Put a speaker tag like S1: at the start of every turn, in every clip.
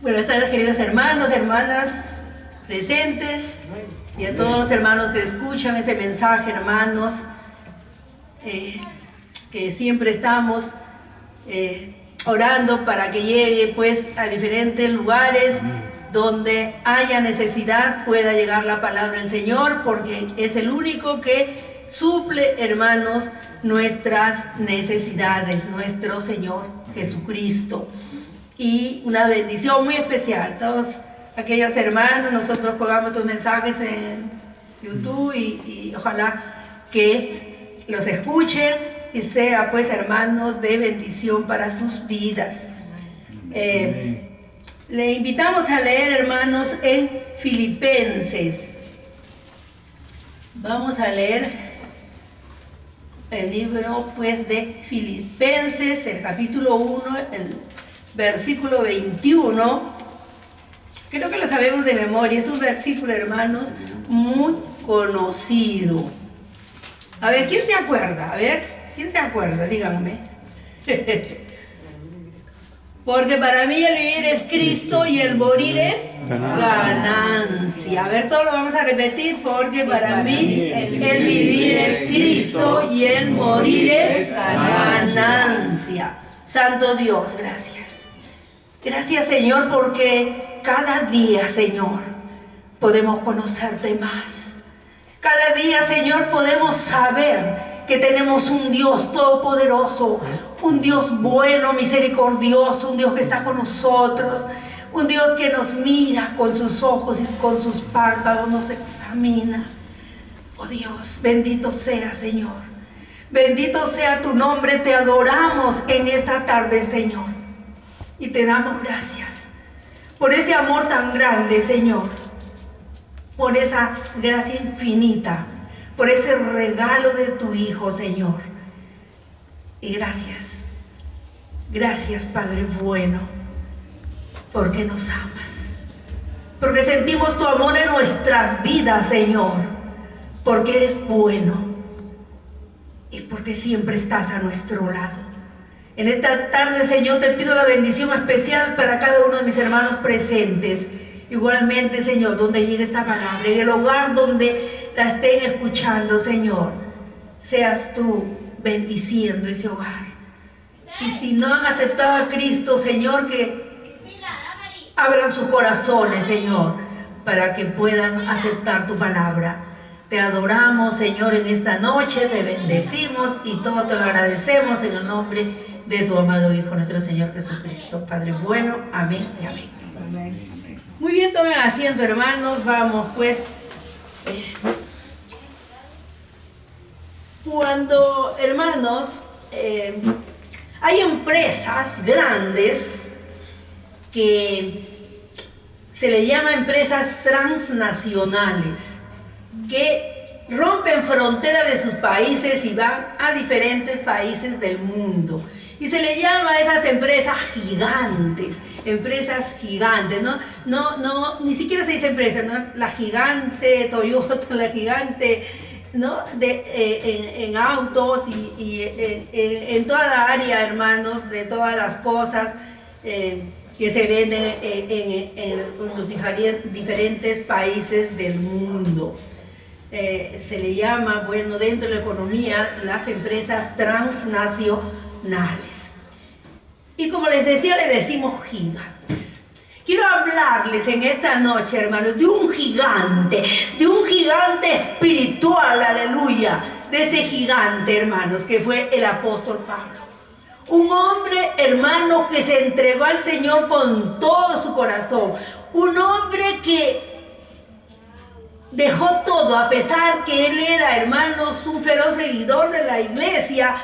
S1: Buenas tardes, queridos hermanos, hermanas presentes y a todos los hermanos que escuchan este mensaje, hermanos, que siempre estamos orando para que llegue pues a diferentes lugares donde haya necesidad, pueda llegar la palabra del Señor, porque es el único que suple, hermanos, nuestras necesidades, nuestro Señor Jesucristo. Y una bendición muy especial, todos aquellos hermanos, nosotros colgamos estos mensajes en YouTube y ojalá que los escuchen y sea pues hermanos de bendición para sus vidas. Le invitamos a leer, hermanos, en Filipenses. Vamos a leer el libro pues de Filipenses, el capítulo 1, el versículo 21, creo que lo sabemos de memoria, es un versículo, hermanos, muy conocido. A ver, ¿quién se acuerda? A ver, ¿quién se acuerda? Díganme. Porque para mí el vivir es Cristo y el morir es ganancia. A ver, todos lo vamos a repetir. Porque para mí el vivir es Cristo y el morir es ganancia. Santo Dios, gracias. Gracias, Señor, porque cada día, Señor, podemos conocerte más. Cada día, Señor, podemos saber que tenemos un Dios todopoderoso, un Dios bueno, misericordioso, un Dios que está con nosotros, un Dios que nos mira con sus ojos y con sus párpados, nos examina. Oh Dios, bendito sea, Señor. Bendito sea tu nombre, te adoramos en esta tarde, Señor. Y te damos gracias por ese amor tan grande, Señor. Por esa gracia infinita, por ese regalo de tu Hijo, Señor. Y gracias. Gracias, Padre bueno, porque nos amas. Porque sentimos tu amor en nuestras vidas, Señor. Porque eres bueno. Y porque siempre estás a nuestro lado. En esta tarde, Señor, te pido la bendición especial para cada uno de mis hermanos presentes. Igualmente, Señor, donde llegue esta palabra, en el hogar donde la estén escuchando, Señor, seas tú bendiciendo ese hogar. Y si no han aceptado a Cristo, Señor, que abran sus corazones, Señor, para que puedan aceptar tu palabra. Te adoramos, Señor, en esta noche, te bendecimos y todo te lo agradecemos en el nombre de tu amado Hijo, nuestro Señor Jesucristo. Padre bueno, amén y amén. Amén. Muy bien, tomen asiento, hermanos. Vamos, pues. Cuando, hermanos, hay empresas grandes que se le llama empresas transnacionales, que rompen fronteras de sus países y van a diferentes países del mundo. Y se le llama a esas empresas gigantes, ¿no? No, ni siquiera se dice empresa, ¿no? La gigante Toyota, la gigante, ¿no? En autos y en toda la área, hermanos, de todas las cosas que se venden en los diferentes países del mundo. Se le llama, bueno, dentro de la economía, las empresas transnacionales. Y como les decía, le decimos gigantes. Quiero hablarles en esta noche, hermanos, de un gigante espiritual, aleluya, de ese gigante, hermanos, que fue el apóstol Pablo. Un hombre, hermanos, que se entregó al Señor con todo su corazón. Un hombre que dejó todo, a pesar que él era, hermanos, un feroz seguidor de la iglesia.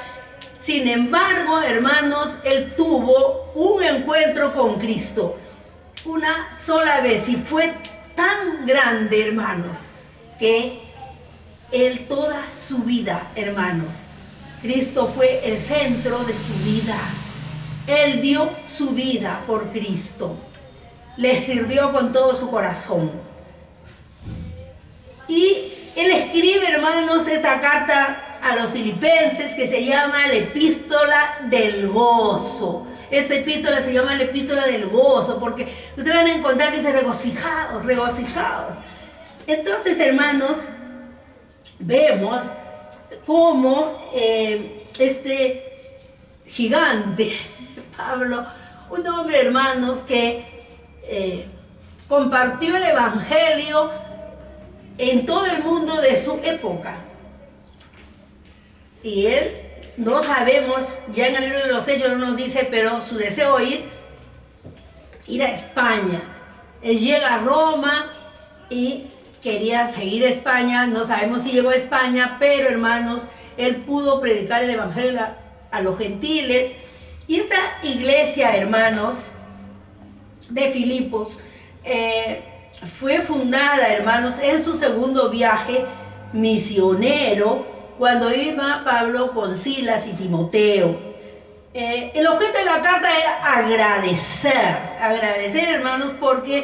S1: Sin embargo, hermanos, él tuvo un encuentro con Cristo una sola vez y fue tan grande, hermanos, que él toda su vida, hermanos, Cristo fue el centro de su vida. Él dio su vida por Cristo. Le sirvió con todo su corazón. Y él escribe, hermanos, esta carta a los filipenses que se llama la epístola del gozo. Esta epístola se llama la epístola del gozo, porque ustedes van a encontrar que dice regocijaos, regocijaos. Entonces, hermanos, vemos cómo este gigante, Pablo, un hombre, hermanos, que compartió el evangelio en todo el mundo de su época. Y él, no sabemos, ya en el libro de los Hechos no nos dice, pero su deseo ir a España. Él llega a Roma y quería seguir a España. No sabemos si llegó a España, pero hermanos, él pudo predicar el evangelio a los gentiles. Y esta iglesia, hermanos, de Filipos, fue fundada, hermanos, en su segundo viaje misionero, cuando iba Pablo con Silas y Timoteo. El objeto de la carta era agradecer, hermanos, porque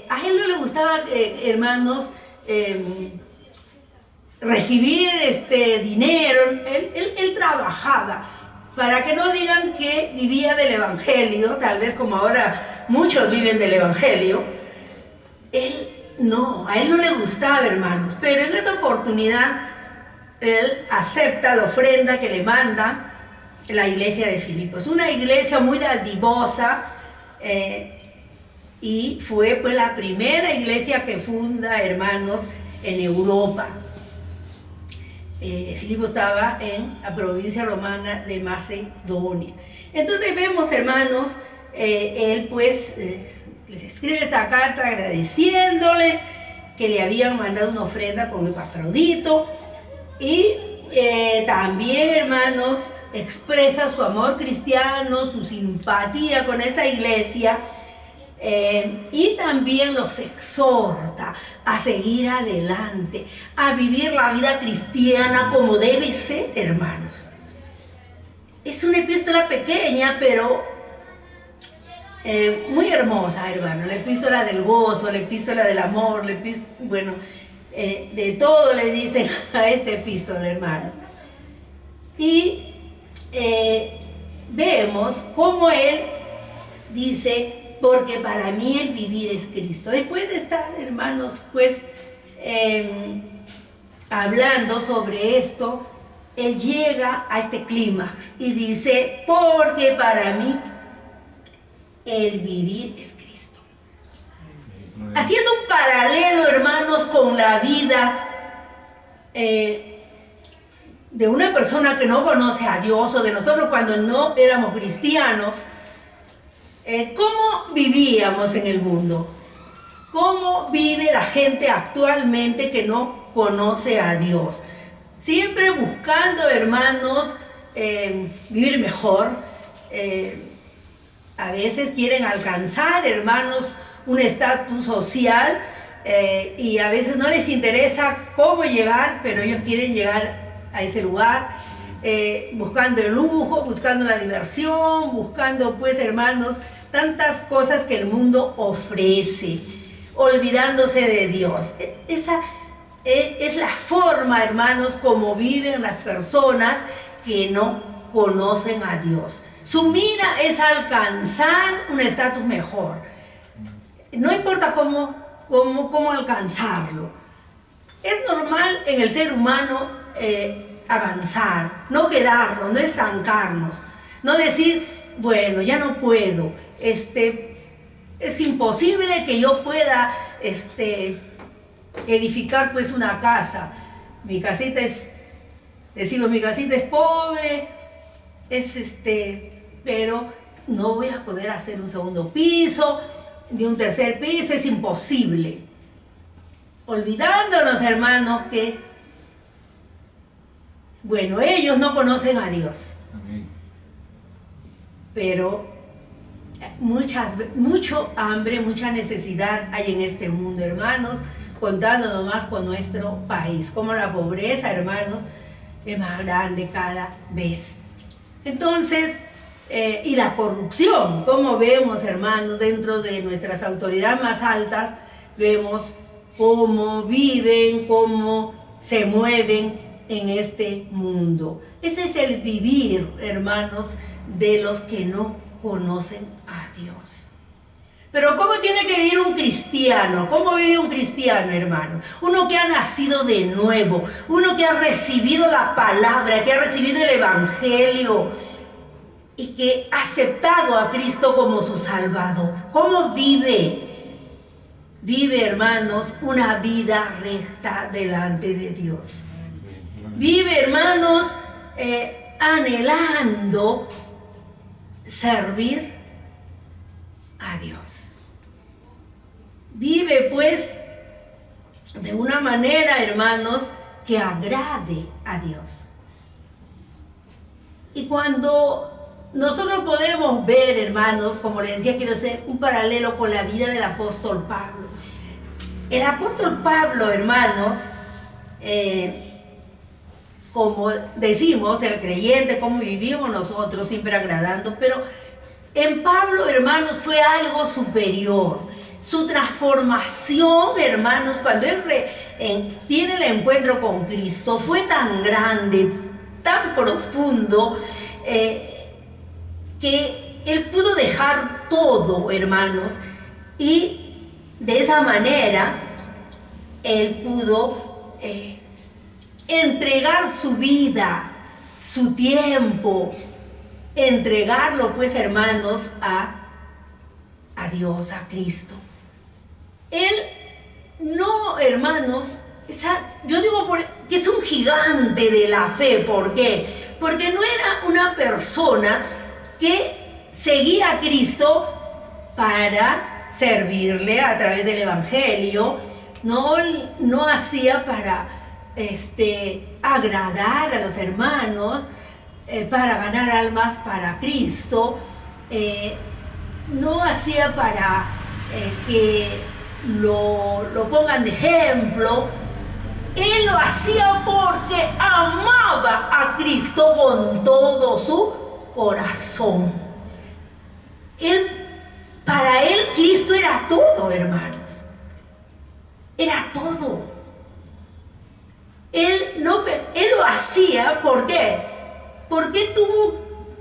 S1: a él no le gustaba, hermanos, recibir dinero. Él trabajaba, para que no digan que vivía del evangelio, tal vez como ahora muchos viven del evangelio. A él no le gustaba, hermanos, pero en esta oportunidad él acepta la ofrenda que le manda la iglesia de Filipos. Una iglesia muy dadivosa, y fue pues la primera iglesia que funda, hermanos, en Europa. Filipos estaba en la provincia romana de Macedonia. Entonces vemos, hermanos, él pues les escribe esta carta agradeciéndoles que le habían mandado una ofrenda con Epafrodito, y también, hermanos, expresa su amor cristiano, su simpatía con esta iglesia, y también los exhorta a seguir adelante, a vivir la vida cristiana como debe ser, hermanos. Es una epístola pequeña, pero muy hermosa, hermano. La epístola del gozo, la epístola del amor, de todo le dicen a esta epístola, hermanos. Y vemos cómo él dice: porque para mí el vivir es Cristo. Después de estar, hermanos, pues hablando sobre esto, él llega a este clímax y dice: porque para mí el vivir es Cristo. Haciendo un paralelo, hermanos, con la vida de una persona que no conoce a Dios, o de nosotros cuando no éramos cristianos. ¿Cómo vivíamos en el mundo? ¿Cómo vive la gente actualmente que no conoce a Dios? Siempre buscando, hermanos, vivir mejor. A veces quieren alcanzar, hermanos, un estatus social, y a veces no les interesa cómo llegar, pero ellos quieren llegar a ese lugar. Buscando el lujo, buscando la diversión, buscando, pues, hermanos, tantas cosas que el mundo ofrece, olvidándose de Dios. Esa es la forma, hermanos, como viven las personas que no conocen a Dios. Su mira es alcanzar un estatus mejor. No importa cómo alcanzarlo. Es normal en el ser humano avanzar, no quedarnos, no estancarnos, no decir: bueno, ya no puedo, es imposible que yo pueda edificar pues una casa. Mi casita es pobre, pero no voy a poder hacer un segundo piso, ni un tercer piso, es imposible. Olvidándonos, hermanos, que ellos no conocen a Dios. Amén. Pero mucho hambre, mucha necesidad hay en este mundo, hermanos, contando nomás con nuestro país, como la pobreza, hermanos, es más grande cada vez. Entonces, y la corrupción, como vemos, hermanos, dentro de nuestras autoridades más altas, vemos cómo viven, cómo se mueven en este mundo. Ese es el vivir, hermanos, de los que no conocen a Dios. Pero ¿cómo tiene que vivir un cristiano? ¿Cómo vive un cristiano, hermanos? Uno que ha nacido de nuevo, uno que ha recibido la palabra, que ha recibido el evangelio y que ha aceptado a Cristo como su Salvador. ¿Cómo vive? Vive, hermanos, una vida recta delante de Dios. Vive, hermanos, anhelando servir a Dios. Vive, pues, de una manera, hermanos, que agrade a Dios. Y cuando nosotros podemos ver, hermanos, como les decía, quiero hacer un paralelo con la vida del apóstol Pablo. El apóstol Pablo, hermanos, como decimos, el creyente, como vivimos nosotros, siempre agradando, pero en Pablo, hermanos, fue algo superior. Su transformación, hermanos, cuando él tiene el encuentro con Cristo, fue tan grande, tan profundo, que él pudo dejar todo, hermanos, y de esa manera él pudo entregar su vida, su tiempo, entregarlo, pues, hermanos, a Dios, a Cristo. Él no, hermanos, yo digo que es un gigante de la fe. ¿Por qué? Porque no era una persona que seguía a Cristo para servirle a través del evangelio. No hacía para agradar a los hermanos, para ganar almas para Cristo. No hacía para que lo pongan de ejemplo. Él lo hacía porque amaba a Cristo con todo su corazón. Para él Cristo era todo, hermanos. Era todo. Él lo hacía, ¿por qué? Porque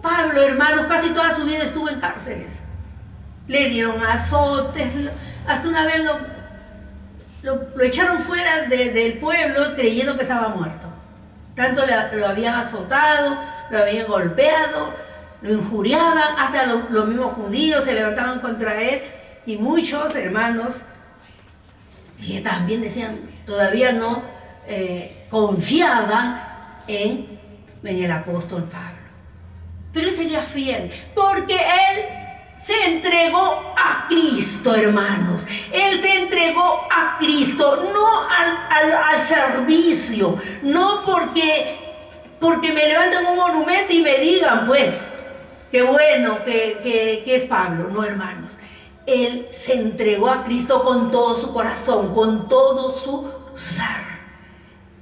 S1: Pablo, hermanos, casi toda su vida estuvo en cárceles. Le dieron azotes, hasta una vez lo echaron fuera del pueblo creyendo que estaba muerto. Tanto lo habían azotado, lo habían golpeado, lo injuriaban, hasta los mismos judíos se levantaban contra él, y muchos hermanos que también decían, todavía no confiaban en el apóstol Pablo. Pero él seguía fiel, porque él se entregó a Cristo, hermanos. Él se entregó a Cristo, no al servicio, no porque me levantan un monumento y me digan, pues, qué bueno que es Pablo. No, hermanos. Él se entregó a Cristo con todo su corazón, con todo su ser.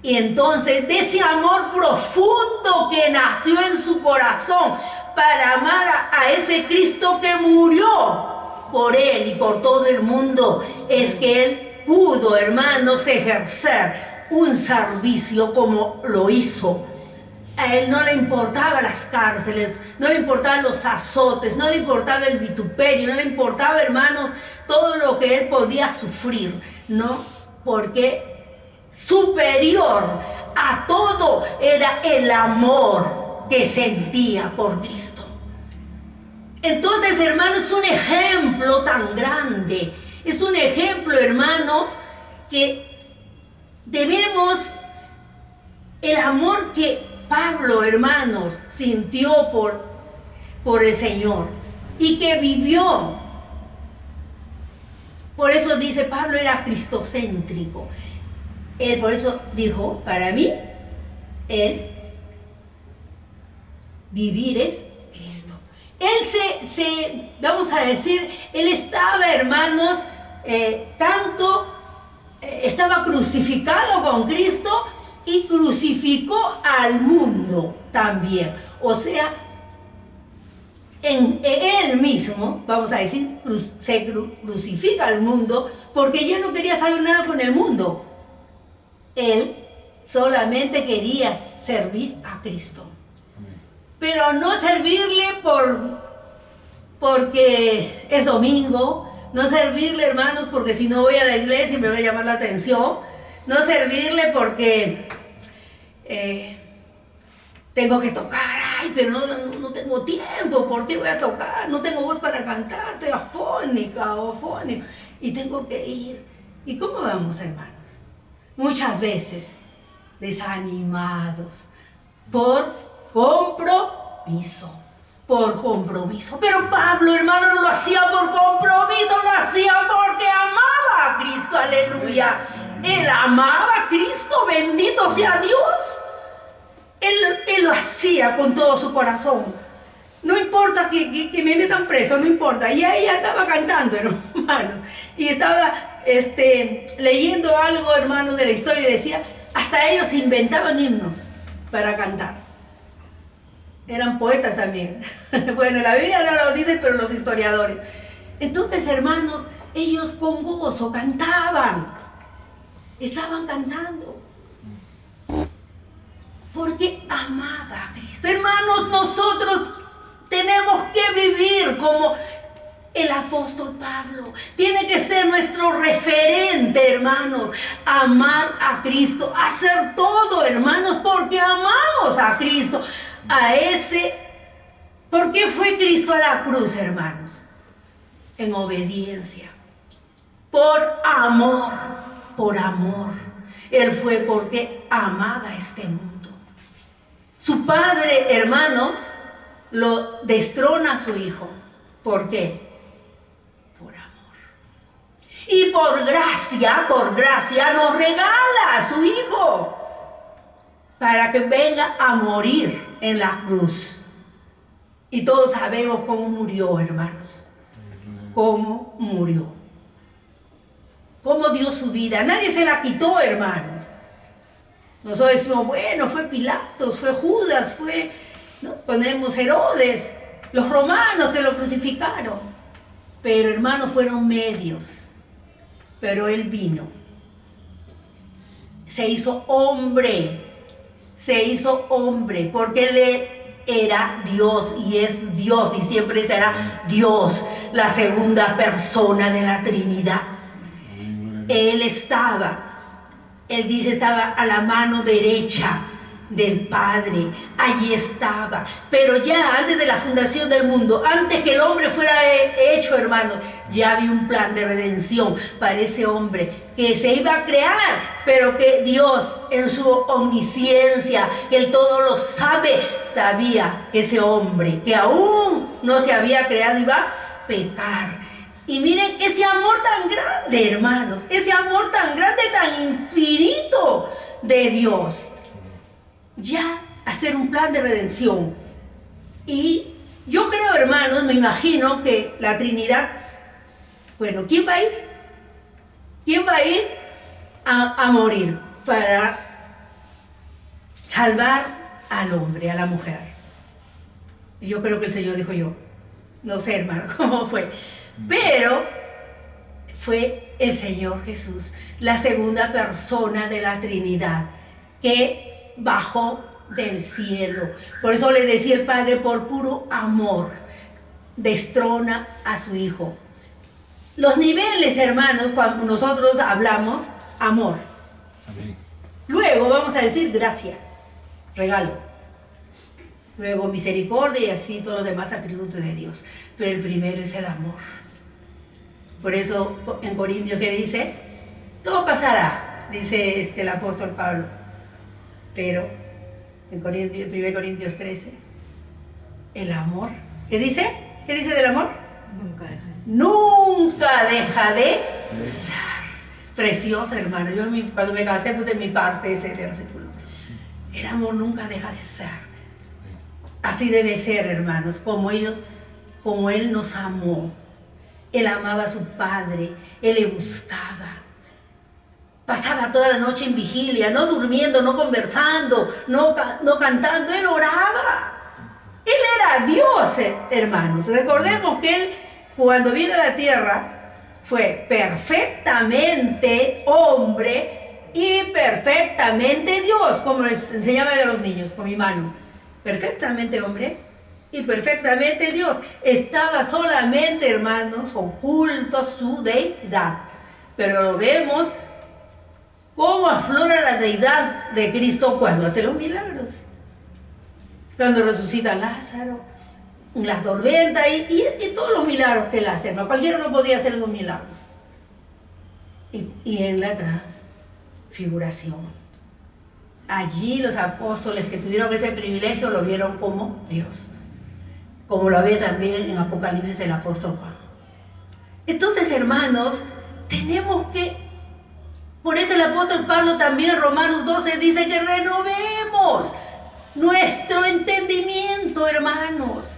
S1: Y entonces, de ese amor profundo que nació en su corazón, para amar a ese Cristo que murió por él y por todo el mundo, es que él pudo, hermanos, ejercer un servicio como lo hizo. A él no le importaban las cárceles, no le importaban los azotes, no le importaba el vituperio, no le importaba, hermanos, todo lo que él podía sufrir, ¿no? Porque superior a todo era el amor que sentía por Cristo. Entonces, hermanos, es un ejemplo tan grande, es un ejemplo, hermanos, que debemos, el amor que Pablo, hermanos, sintió por el Señor y que vivió. Por eso dice, Pablo era cristocéntrico. Él por eso dijo, para mí, vivir es Cristo. Él vamos a decir, él estaba, hermanos, estaba crucificado con Cristo y crucificó al mundo también. O sea, en él mismo, vamos a decir, se crucifica al mundo porque ya no quería saber nada con el mundo. Él solamente quería servir a Cristo. Pero no servirle porque es domingo, no servirle, hermanos, porque si no voy a la iglesia me va a llamar la atención, no servirle porque tengo que tocar, ay, pero no tengo tiempo, ¿por qué voy a tocar? No tengo voz para cantar, estoy afónica o afónico, y tengo que ir. ¿Y cómo vamos, hermanos? Muchas veces desanimados por compromiso. Pero Pablo, hermano, lo hacía por compromiso, lo hacía porque amaba a Cristo, aleluya. Él amaba a Cristo, bendito sea Dios. Él lo hacía con todo su corazón. No importa que me metan preso, no importa. Y ella estaba cantando, hermanos. Y estaba leyendo algo, hermanos, de la historia y decía, hasta ellos inventaban himnos para cantar. Eran poetas también. Bueno, la Biblia no lo dice, pero los historiadores. Entonces, hermanos, ellos con gozo cantaban. Estaban cantando. Porque amaba a Cristo. Hermanos, nosotros tenemos que vivir como el apóstol Pablo. Tiene que ser nuestro referente, hermanos. Amar a Cristo. Hacer todo, hermanos, porque amamos a Cristo. ¿Por qué fue Cristo a la cruz, hermanos? En obediencia. Por amor. Él fue porque amaba este mundo. Su padre, hermanos, lo destrona a su hijo. ¿Por qué? Por amor. Y por gracia nos regala a su hijo para que venga a morir en la cruz. Y todos sabemos cómo murió, hermanos. Cómo murió. Cómo dio su vida. Nadie se la quitó, hermanos. Nosotros decimos, bueno, fue Pilatos, fue Judas, ¿no? Ponemos Herodes, los romanos que lo crucificaron. Pero, hermanos, fueron medios. Pero él vino. Se hizo hombre, porque él era Dios y es Dios y siempre será Dios, la segunda persona de la Trinidad. Él dice, estaba a la mano derecha del Padre, allí estaba. Pero ya antes de la fundación del mundo, antes que el hombre fuera hecho, hermano, ya había un plan de redención para ese hombre que se iba a crear, pero que Dios en su omnisciencia, que Él todo lo sabe, sabía que ese hombre que aún no se había creado iba a pecar. Y miren ese amor tan grande, hermanos, ese amor tan grande, tan infinito de Dios. Ya hacer un plan de redención. Y yo creo, hermanos, me imagino que la Trinidad, bueno, ¿quién va a ir? ¿Quién va a ir a morir para salvar al hombre, a la mujer? Y yo creo que el Señor dijo yo. No sé, hermano, cómo fue. Pero fue el Señor Jesús, la segunda persona de la Trinidad, que bajó del cielo. Por eso le decía el Padre, por puro amor, destrona a su Hijo. Los niveles, hermanos, cuando nosotros hablamos, amor. Amén. Luego vamos a decir gracia, regalo. Luego misericordia y así todos los demás atributos de Dios. Pero el primero es el amor. Por eso en Corintios, ¿qué dice? Todo pasará, dice el apóstol Pablo. Pero en 1 Corintios 13, el amor. ¿Qué dice? ¿Qué dice del amor? Nunca deja de ser. Precioso, hermano. Yo cuando me casé puse en mi parte ese versículo. El amor nunca deja de ser. Así debe ser, hermanos, como Él nos amó. Él amaba a su Padre, Él le buscaba. Pasaba toda la noche en vigilia, no durmiendo, no conversando, no cantando, Él oraba. Él era Dios, hermanos. Recordemos que Él, cuando vino a la tierra, fue perfectamente hombre y perfectamente Dios, como les enseñaba a los niños con mi mano. Perfectamente hombre y perfectamente Dios. Estaba solamente, hermanos, oculto su deidad. Pero lo vemos cómo aflora la deidad de Cristo cuando hace los milagros. Cuando resucita a Lázaro, la tormenta y todos los milagros que él hace. No, cualquiera no podía hacer esos milagros. Y en la transfiguración. Allí los apóstoles que tuvieron ese privilegio lo vieron como Dios. Como lo ve también en Apocalipsis el apóstol Juan. Entonces, hermanos, tenemos que... Por eso el apóstol Pablo también en Romanos 12 dice que renovemos nuestro entendimiento, hermanos.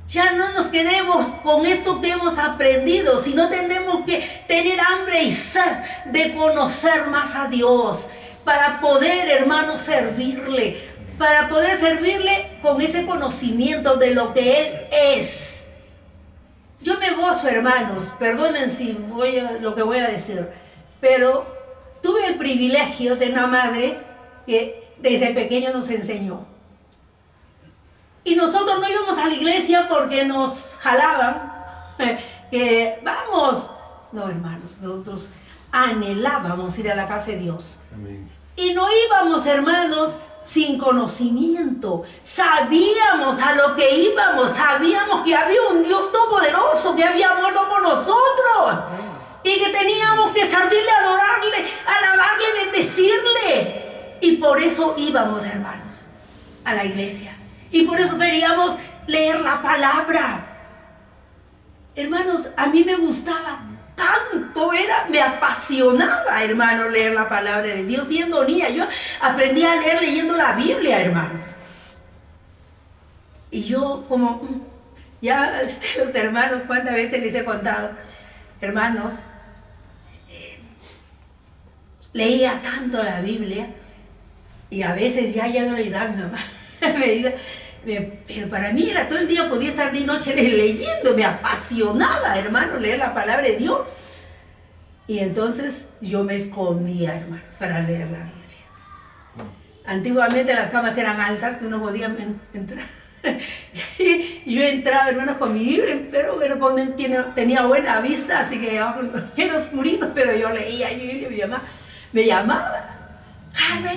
S1: Ya no nos quedemos con esto que hemos aprendido, sino tenemos que tener hambre y sed de conocer más a Dios para poder, hermanos, servirle, para poder servirle con ese conocimiento de lo que Él es. Yo me gozo, hermanos, perdonen si lo que voy a decir, pero tuve el privilegio de una madre que desde pequeño nos enseñó. Y nosotros no íbamos a la iglesia porque nos jalaban, que vamos. No, hermanos, nosotros anhelábamos ir a la casa de Dios. Amén. Y no íbamos, hermanos, sin conocimiento. Sabíamos a lo que íbamos, sabíamos que había un Dios todopoderoso que había muerto por nosotros. Y que teníamos que servirle, adorarle, alabarle, bendecirle. Y por eso íbamos, hermanos, a la iglesia. Y por eso queríamos leer la palabra. Hermanos, a mí me gustaba tanto, me apasionaba, hermano, leer la palabra de Dios siendo niña. Yo aprendí a leer leyendo la Biblia, hermanos. Y yo como, ya los hermanos, ¿cuántas veces les he contado? Hermanos, leía tanto la Biblia y a veces ya no le ayudaba a mi mamá. Pero para mí era todo el día, podía estar de noche leyendo, me apasionaba, hermano, leer la palabra de Dios. Y entonces yo me escondía, hermanos, para leer la Biblia. Antiguamente las camas eran altas, que uno podía entrar. Y yo entraba, hermanos, con mi Biblia, pero bueno, tenía buena vista, así que abajo era oscurito, pero yo leía mi Biblia, mi mamá me llamaba.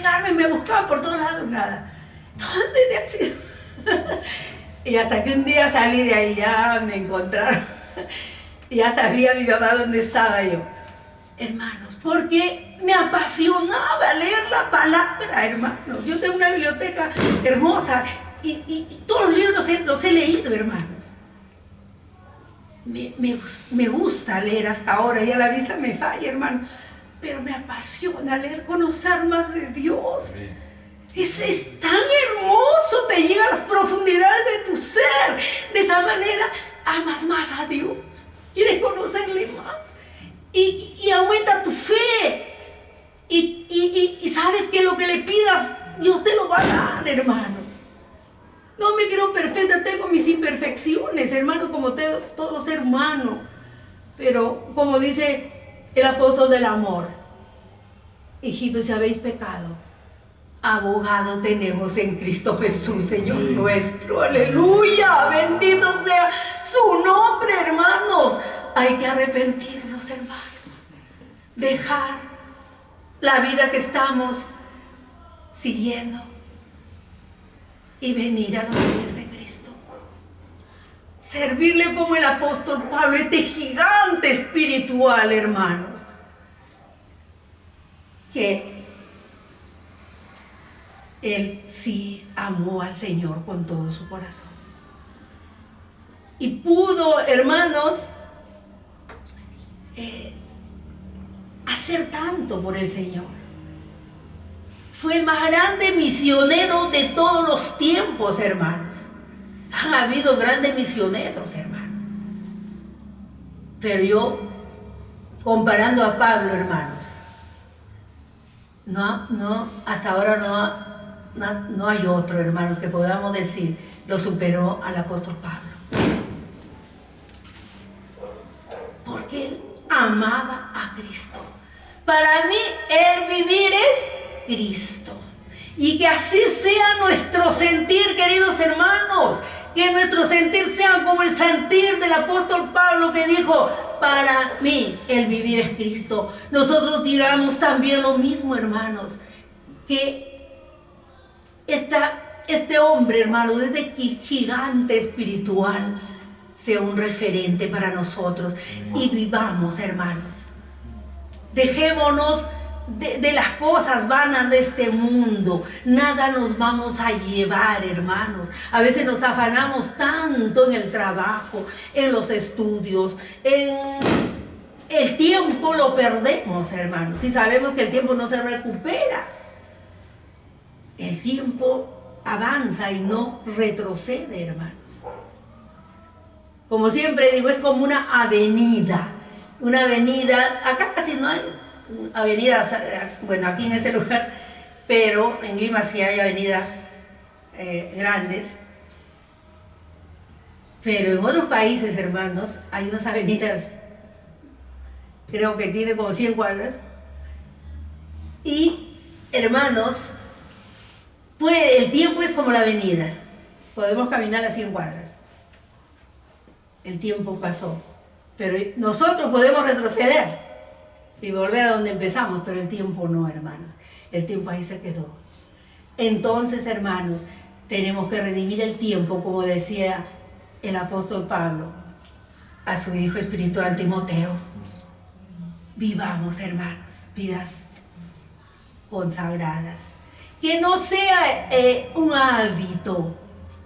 S1: Carmen, me buscaba por todos lados, nada. ¿Dónde te has ido? Y hasta que un día salí de ahí, ya me encontraron. Ya sabía mi mamá dónde estaba yo. Hermanos, porque me apasionaba leer la palabra, hermanos. Yo tengo una biblioteca hermosa y todos los libros los he leído, hermanos. Me gusta leer hasta ahora, ya la vista me falla, hermano. Pero me apasiona leer, conocer más de Dios. Es tan hermoso, te llega a las profundidades de tu ser. De esa manera amas más a Dios, quieres conocerle más y aumenta tu fe y sabes que lo que le pidas Dios te lo va a dar, hermanos. No me creo perfecta, tengo mis imperfecciones, hermanos, como todo ser humano, pero como dice el apóstol del amor, hijitos, si habéis pecado, abogado tenemos en Cristo Jesús, Señor nuestro. Aleluya, bendito sea su nombre, hermanos. Hay que arrepentirnos, hermanos, dejar la vida que estamos siguiendo y venir a los pies de Cristo, servirle como el apóstol Pablo, este gigante espiritual, hermanos, que él sí amó al Señor con todo su corazón. Y pudo, hermanos, hacer tanto por el Señor. Fue el más grande misionero de todos los tiempos, hermanos. Han habido grandes misioneros, hermanos. Pero yo, comparando a Pablo, hermanos, hasta ahora no hay otro, hermanos, que podamos decir lo superó al apóstol Pablo, porque él amaba a Cristo. Para mí el vivir es Cristo, y que así sea nuestro sentir, queridos hermanos, Que nuestro sentir sea como el sentir del apóstol Pablo, que dijo: para mí el vivir es Cristo. Nosotros digamos también lo mismo, hermanos, que este hombre, hermanos, este gigante espiritual, sea un referente para nosotros. Y vivamos, hermanos. Dejémonos de las cosas vanas de este mundo. Nada nos vamos a llevar, hermanos. A veces nos afanamos tanto en el trabajo, en los estudios, en el tiempo lo perdemos, hermanos. Y sabemos que el tiempo no se recupera. El tiempo avanza y no retrocede, hermanos. Como siempre digo, es como una avenida. Una avenida, acá casi no hay avenidas, bueno, aquí en este lugar, pero en Lima sí hay avenidas grandes. Pero en otros países, hermanos, hay unas avenidas, creo que tiene como 100 cuadras. Y, hermanos, el tiempo es como la avenida. Podemos caminar a 100 cuadras. El tiempo pasó. Pero nosotros podemos retroceder y volver a donde empezamos, pero el tiempo no, hermanos. El tiempo ahí se quedó. Entonces, hermanos, tenemos que redimir el tiempo, como decía el apóstol Pablo a su hijo espiritual Timoteo. Vivamos, hermanos, vidas consagradas. Que no sea un hábito.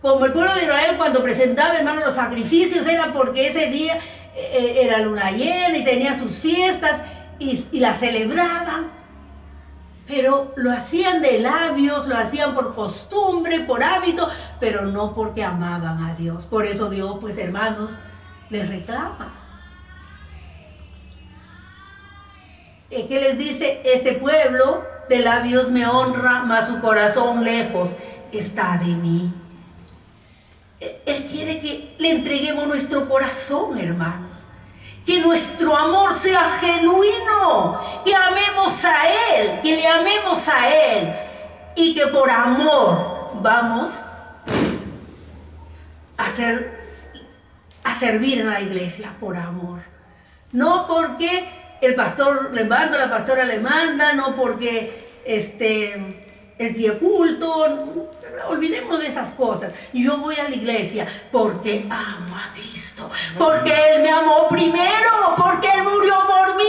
S1: Como el pueblo de Israel, cuando presentaba, hermanos, los sacrificios, era porque ese día era luna llena y tenían sus fiestas y las celebraban. Pero lo hacían de labios, lo hacían por costumbre, por hábito, pero no porque amaban a Dios. Por eso Dios, pues, hermanos, les reclama. ¿Qué les dice? Este pueblo de labios me honra, mas su corazón lejos está de mí. Él quiere que le entreguemos nuestro corazón, hermanos. Que nuestro amor sea genuino, que amemos a Él, que le amemos a Él y que por amor vamos a servir en la iglesia, por amor. No porque el pastor le manda, la pastora le manda, no porque es día culto. Olvidemos de esas cosas. Yo voy a la iglesia porque amo a Cristo, porque Él me amó primero, porque Él murió por mí,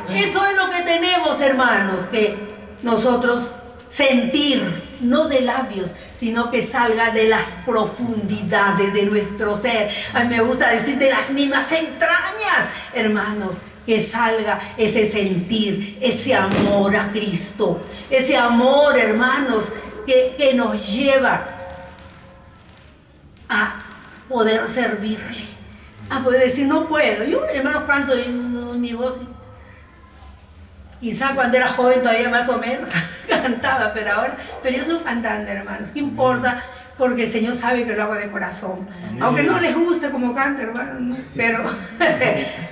S1: aleluya. Eso es lo que tenemos, hermanos, que nosotros sentir, no de labios, sino que salga de las profundidades de nuestro ser. A mí me gusta decir de las mismas entrañas, hermanos, que salga ese sentir, ese amor a Cristo, ese amor, hermanos, que nos lleva a poder servirle, a poder decir: no puedo. Yo, hermanos, canto en mi voz. Quizá cuando era joven todavía más o menos cantaba, pero yo soy cantante, hermanos. ¿Qué importa? Porque el Señor sabe que lo hago de corazón. Aunque no les guste como canto, hermanos, ¿no? Pero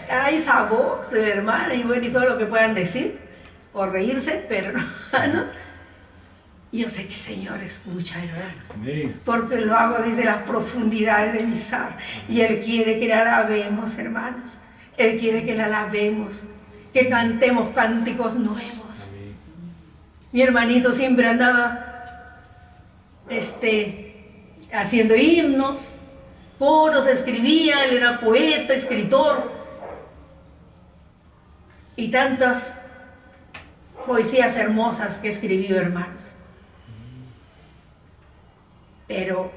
S1: hay esa voz de la hermana y bueno, y todo lo que puedan decir o reírse, pero hermanos, yo sé que el Señor escucha, hermanos, porque lo hago desde las profundidades de mi ser. Y Él quiere que le alabemos, hermanos. Él quiere que le alabemos, que cantemos cánticos nuevos. Mi hermanito siempre andaba haciendo himnos, coros, escribía. Él era poeta, escritor, y tantas poesías hermosas que escribió, hermanos. Pero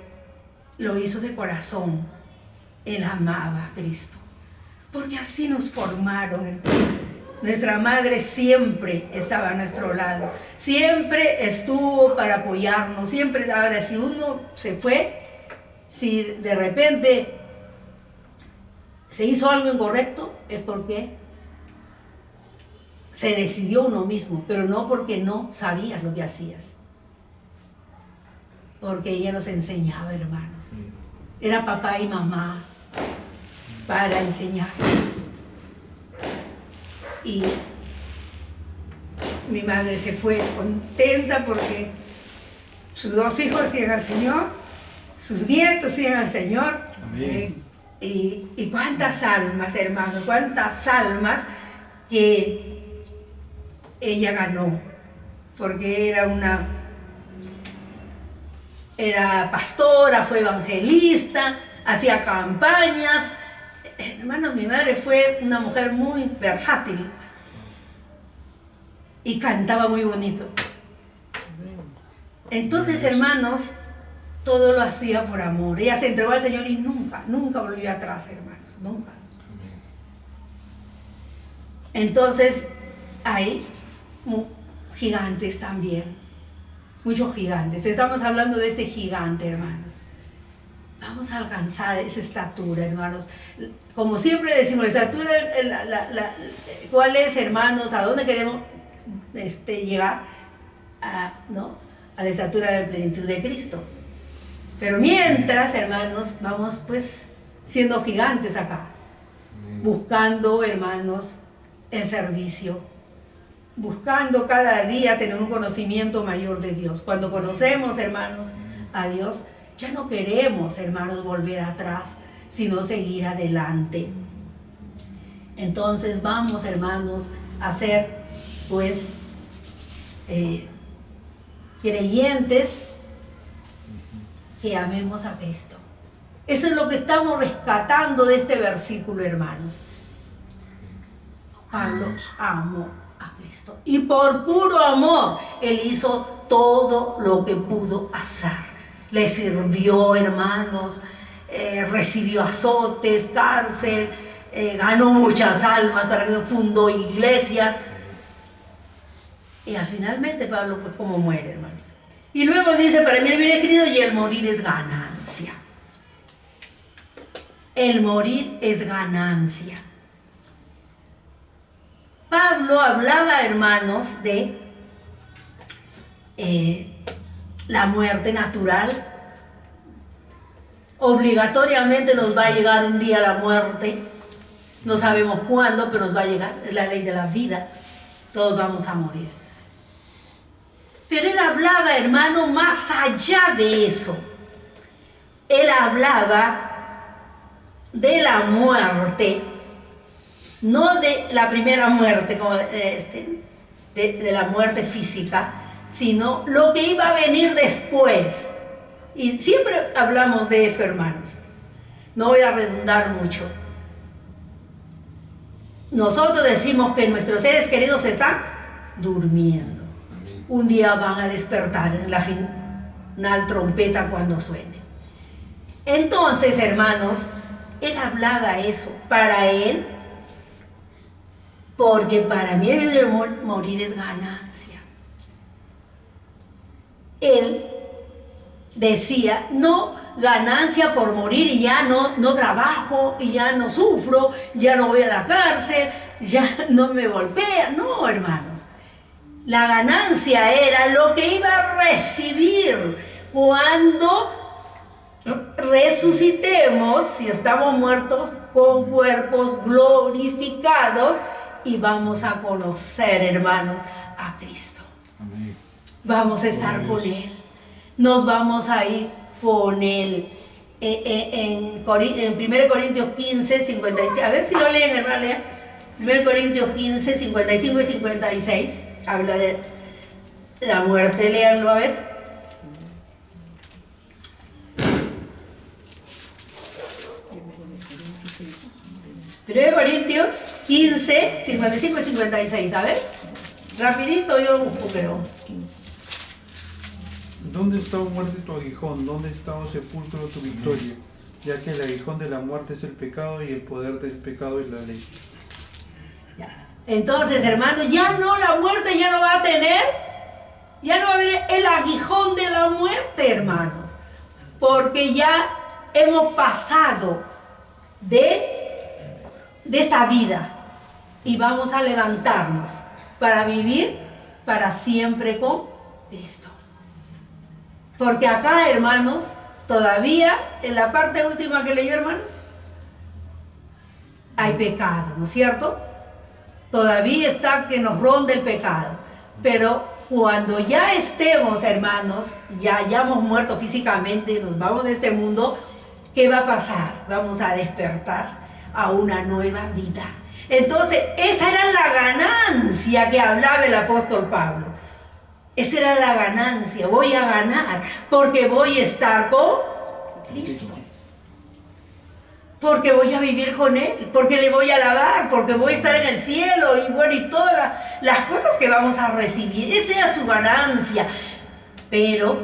S1: lo hizo de corazón. Él amaba a Cristo, porque así nos formaron, hermanos. Nuestra madre siempre estaba a nuestro lado, siempre estuvo para apoyarnos, siempre. Ahora, si uno se fue, si de repente se hizo algo incorrecto, es porque se decidió uno mismo, pero no porque no sabías lo que hacías. Porque ella nos enseñaba, hermanos. Era papá y mamá para enseñar. Y mi madre se fue contenta porque sus dos hijos llegan al Señor sus nietos siguen al Señor.
S2: Amén.
S1: Y cuántas almas, hermanos, cuántas almas que ella ganó, porque era pastora, fue evangelista, hacía campañas. Hermanos, mi madre fue una mujer muy versátil y cantaba muy bonito. Entonces, hermanos, todo lo hacía por amor. Ella se entregó al Señor y nunca volvió atrás, hermanos, nunca. Entonces, hay gigantes también, muchos gigantes. Estamos hablando de este gigante, hermanos. Vamos a alcanzar esa estatura, hermanos. Como siempre decimos, la estatura, ¿cuál es, hermanos? ¿A dónde queremos llegar? ¿No? A la estatura de la plenitud de Cristo. Pero mientras, hermanos, vamos pues siendo gigantes acá, buscando, hermanos, el servicio, buscando cada día tener un conocimiento mayor de Dios. Cuando conocemos, hermanos, a Dios, ya no queremos, hermanos, volver atrás, sino seguir adelante. Entonces vamos, hermanos, a ser, pues, creyentes que amemos a Cristo. Eso es lo que estamos rescatando de este versículo, hermanos. Pablo amó a Cristo y por puro amor él hizo todo lo que pudo hacer. Le sirvió, hermanos, recibió azotes, cárcel, ganó muchas almas, para que fundó iglesias. Y finalmente Pablo, pues, como muere, hermanos. Y luego dice, para mí el vivir es Cristo y el morir es ganancia. El morir es ganancia. Pablo hablaba, hermanos, de la muerte natural. Obligatoriamente nos va a llegar un día la muerte. No sabemos cuándo, pero nos va a llegar. Es la ley de la vida. Todos vamos a morir. Pero él hablaba, hermano, más allá de eso. Él hablaba de la muerte, no de la primera muerte, como de la muerte física, sino lo que iba a venir después. Y siempre hablamos de eso, hermanos. No voy a redundar mucho. Nosotros decimos que nuestros seres queridos están durmiendo. Un día van a despertar en la final trompeta cuando suene. Entonces, hermanos, él hablaba eso para él, porque para mí el morir es ganancia. Él decía, no ganancia por morir y ya no trabajo, y ya no sufro, ya no voy a la cárcel, ya no me golpean. No, hermanos. La ganancia era lo que iba a recibir cuando resucitemos, si estamos muertos, con cuerpos glorificados, y vamos a conocer, hermanos, a Cristo. Amén. Vamos a estar con Él. Nos vamos a ir con Él. En 1 Corintios 15, 56. A ver si lo leen, hermano. 1 Corintios 15, 55 y 56. Habla de la muerte, léanlo a ver. Primero Corintios 15, 55 y 56, a ver. Rapidito yo lo busco, creo.
S3: ¿Dónde está, oh muerte, tu aguijón? ¿Dónde está, oh sepulcro, tu victoria? Ya que el aguijón de la muerte es el pecado y el poder del pecado es la ley.
S1: Entonces, hermanos, ya no, la muerte ya no va a tener, ya no va a haber el aguijón de la muerte, hermanos, porque ya hemos pasado de esta vida y vamos a levantarnos para vivir para siempre con Cristo. Porque acá, hermanos, todavía en la parte última que leyó, hermanos, hay pecado, ¿no es cierto? Todavía está que nos ronda el pecado, pero cuando ya estemos, hermanos, ya hayamos muerto físicamente, nos vamos de este mundo, ¿qué va a pasar? Vamos a despertar a una nueva vida. Entonces, esa era la ganancia que hablaba el apóstol Pablo. Esa era la ganancia. Voy a ganar porque voy a estar con Cristo. Porque voy a vivir con Él, porque le voy a alabar, porque voy a estar en el cielo y bueno, y todas las cosas que vamos a recibir. Esa era su ganancia. Pero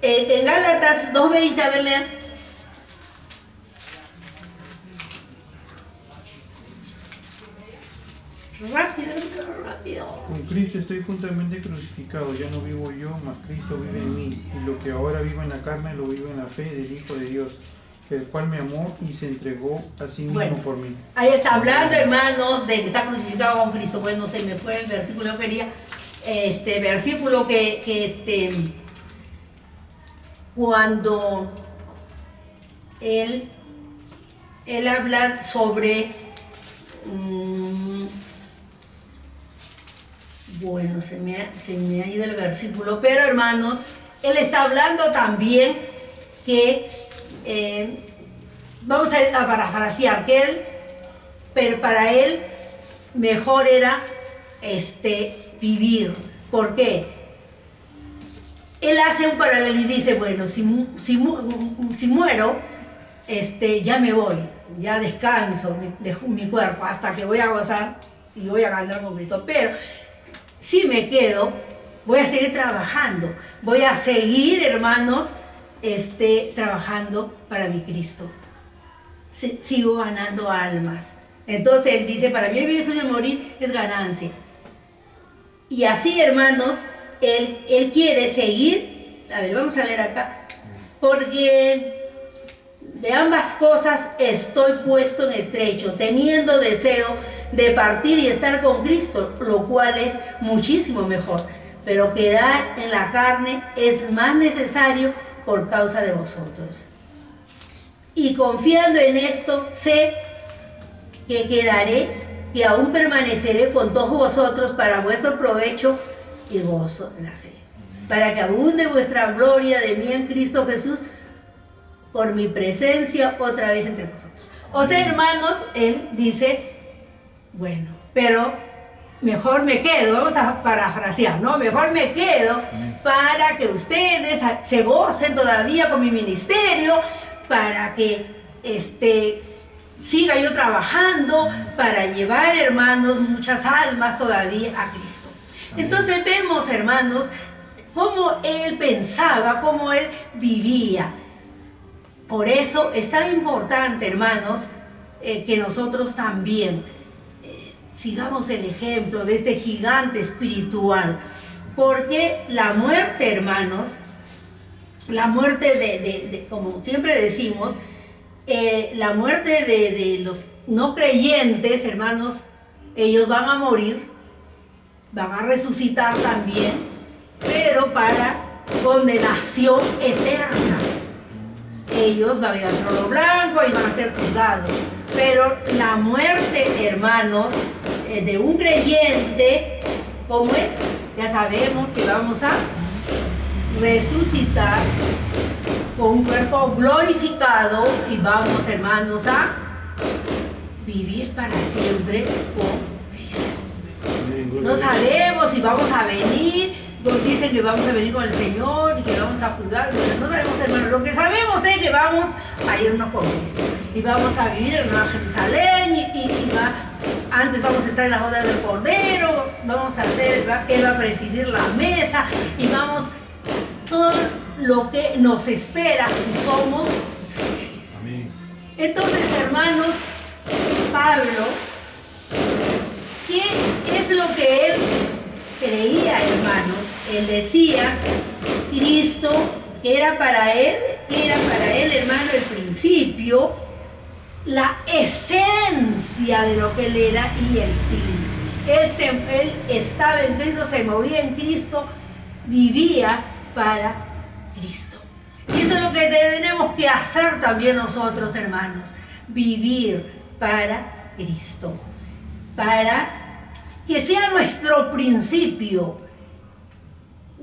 S1: en Gálatas 2:20, a ver, lean. Rápido.
S3: Con Cristo estoy juntamente crucificado, ya no vivo yo, mas Cristo vive en mí. Y lo que ahora vivo en la carne, lo vivo en la fe del Hijo de Dios, el cual me amó y se entregó a sí mismo por mí.
S1: Ahí está hablando, hermanos, de que está crucificado con Cristo. Bueno, se me fue el versículo, yo quería versículo que cuando él habla sobre bueno, se me ha ido el versículo, pero hermanos, él está hablando también que vamos a parafrasear, que pero para él mejor era vivir. ¿Por qué? Él hace un paralelo y dice, bueno, si muero, ya me voy, ya descanso, dejo mi cuerpo hasta que voy a gozar y voy a ganar con Cristo. Pero si me quedo, voy a seguir trabajando, voy a seguir, hermanos, trabajando para mi Cristo. Sigo ganando almas. Entonces él dice, para mí el vivir y morir es ganancia. Y así, hermanos, él quiere seguir. A ver, vamos a leer acá. Porque de ambas cosas estoy puesto en estrecho, teniendo deseo de partir y estar con Cristo, lo cual es muchísimo mejor. Pero quedar en la carne es más necesario por causa de vosotros. Y confiando en esto, sé que quedaré, que aún permaneceré con todos vosotros para vuestro provecho y gozo en la fe, para que abunde vuestra gloria de mí en Cristo Jesús por mi presencia otra vez entre vosotros. O sea, hermanos, él dice, bueno, pero mejor me quedo, vamos a parafrasear, ¿no? Mejor me quedo para que ustedes se gocen todavía con mi ministerio, para que siga yo trabajando, para llevar, hermanos, muchas almas todavía a Cristo. Entonces vemos, hermanos, cómo él pensaba, cómo él vivía. Por eso es tan importante, hermanos, que nosotros también sigamos el ejemplo de este gigante espiritual. Porque la muerte, hermanos, la muerte como siempre decimos, la muerte de los no creyentes, hermanos, ellos van a morir, van a resucitar también, pero para condenación eterna. Ellos van a ir al trono blanco y van a ser juzgados. Pero la muerte, hermanos, de un creyente, ¿cómo es? Ya sabemos que vamos a resucitar con un cuerpo glorificado y vamos, hermanos, a vivir para siempre con Cristo. No sabemos si vamos a venir, nos dicen que vamos a venir con el Señor y que vamos a juzgar, pero no sabemos, hermanos. Lo que sabemos es que vamos a irnos con Cristo y vamos a vivir en Nueva Jerusalén antes vamos a estar en las bodas del Cordero, vamos a hacer, Él va a presidir la mesa y vamos todo lo que nos espera si somos fieles. Amén. Entonces, hermanos, Pablo, ¿qué es lo que él creía, hermanos? Él decía, Cristo, que era para él, hermano, el principio, la esencia de lo que él era y el fin. Él estaba en Cristo, se movía en Cristo, vivía para Cristo. Y eso es lo que tenemos que hacer también nosotros, hermanos, vivir para Cristo, para que sea nuestro principio.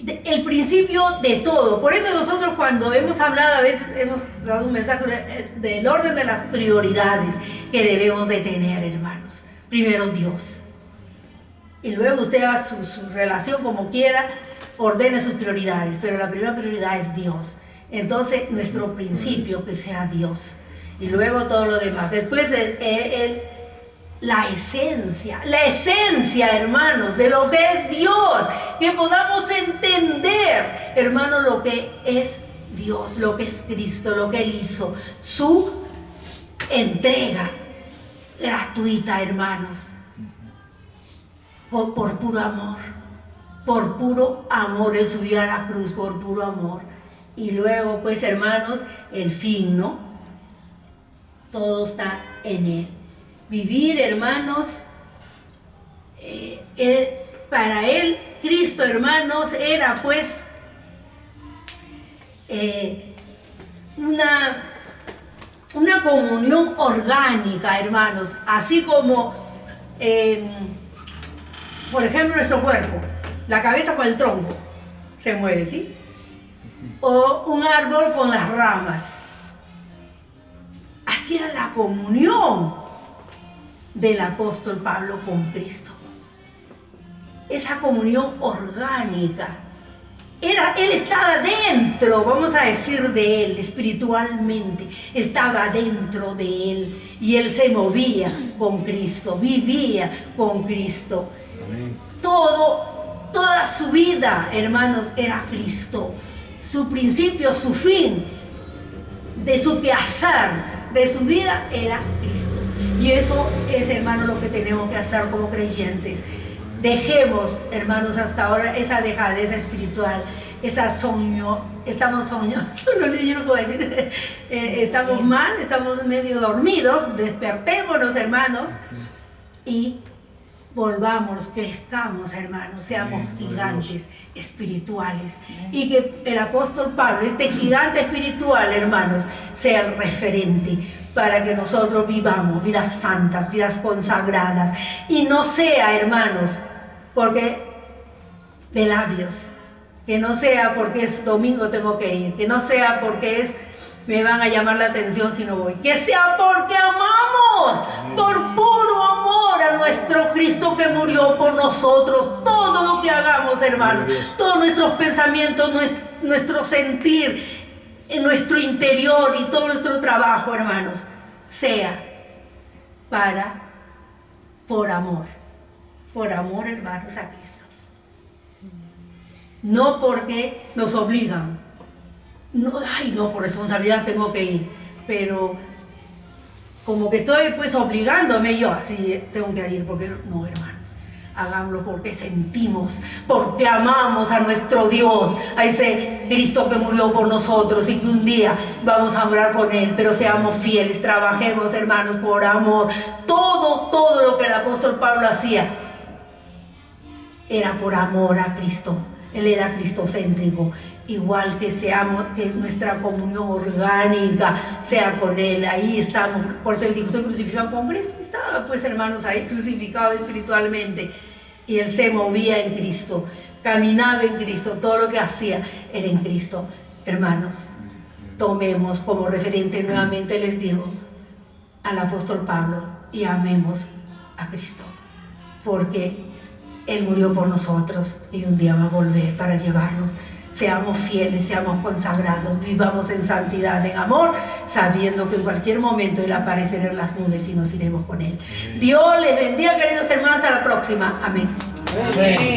S1: el principio de todo. Por eso nosotros cuando hemos hablado, a veces hemos dado un mensaje del orden de las prioridades que debemos de tener, hermanos. Primero Dios. Y luego usted haga su relación como quiera, ordene sus prioridades, pero la primera prioridad es Dios. Entonces nuestro principio que sea Dios. Y luego todo lo demás. Después la esencia, hermanos, de lo que es Dios, que podamos entender, hermanos, lo que es Dios, lo que es Cristo, lo que Él hizo, su entrega gratuita, hermanos, por puro amor, Él subió a la cruz por puro amor. Y luego, pues, hermanos, el fin, ¿no? Todo está en Él. Vivir, hermanos, para Él, Cristo, hermanos, era pues una comunión orgánica, hermanos, así como, por ejemplo, nuestro cuerpo, la cabeza con el tronco, se mueve, ¿sí? O un árbol con las ramas. Así era la comunión del apóstol Pablo con Cristo. Esa comunión orgánica. Él estaba dentro, vamos a decir, de Él, espiritualmente. Estaba dentro de Él. Y Él se movía con Cristo, vivía con Cristo. Amén. Toda su vida, hermanos, era Cristo. Su principio, su fin, de su quehacer, de su vida, era Cristo. Y eso es, hermanos, lo que tenemos que hacer como creyentes. Dejemos, hermanos, hasta ahora esa dejadez espiritual, estamos soñando, yo no puedo decir, estamos mal, estamos medio dormidos, despertémonos, hermanos, y volvamos, crezcamos, hermanos, seamos gigantes espirituales. Y que el apóstol Pablo, este gigante espiritual, hermanos, sea el referente para que nosotros vivamos vidas santas, vidas consagradas. Y no sea, hermanos, porque de labios, que no sea porque es domingo tengo que ir, que no sea porque me van a llamar la atención si no voy, que sea porque amamos, por puro amor a nuestro Cristo que murió por nosotros. Todo lo que hagamos, hermanos, todos nuestros pensamientos, nuestro sentir, en nuestro interior y todo nuestro trabajo, hermanos, sea por amor, hermanos, a Cristo. No porque nos obligan, no, por responsabilidad tengo que ir, pero como que estoy pues obligándome yo, así tengo que ir, porque no, hermanos. Hagámoslo porque sentimos, porque amamos a nuestro Dios, a ese Cristo que murió por nosotros y que un día vamos a morar con Él. Pero seamos fieles, trabajemos, hermanos, por amor. Todo lo que el apóstol Pablo hacía era por amor a Cristo. Él era cristocéntrico. Igual que nuestra comunión orgánica sea con Él. Ahí estamos. Por eso Él dijo, estoy crucificado con Cristo. Estaba pues, hermanos, ahí crucificado espiritualmente. Y Él se movía en Cristo, caminaba en Cristo, todo lo que hacía era en Cristo. Hermanos, tomemos como referente, nuevamente les digo, al apóstol Pablo y amemos a Cristo, porque Él murió por nosotros y un día va a volver para llevarnos. Seamos fieles, seamos consagrados, vivamos en santidad, en amor, sabiendo que en cualquier momento Él aparecerá en las nubes y nos iremos con Él. Dios les bendiga, queridos hermanos, hasta la próxima. Amén. Amén.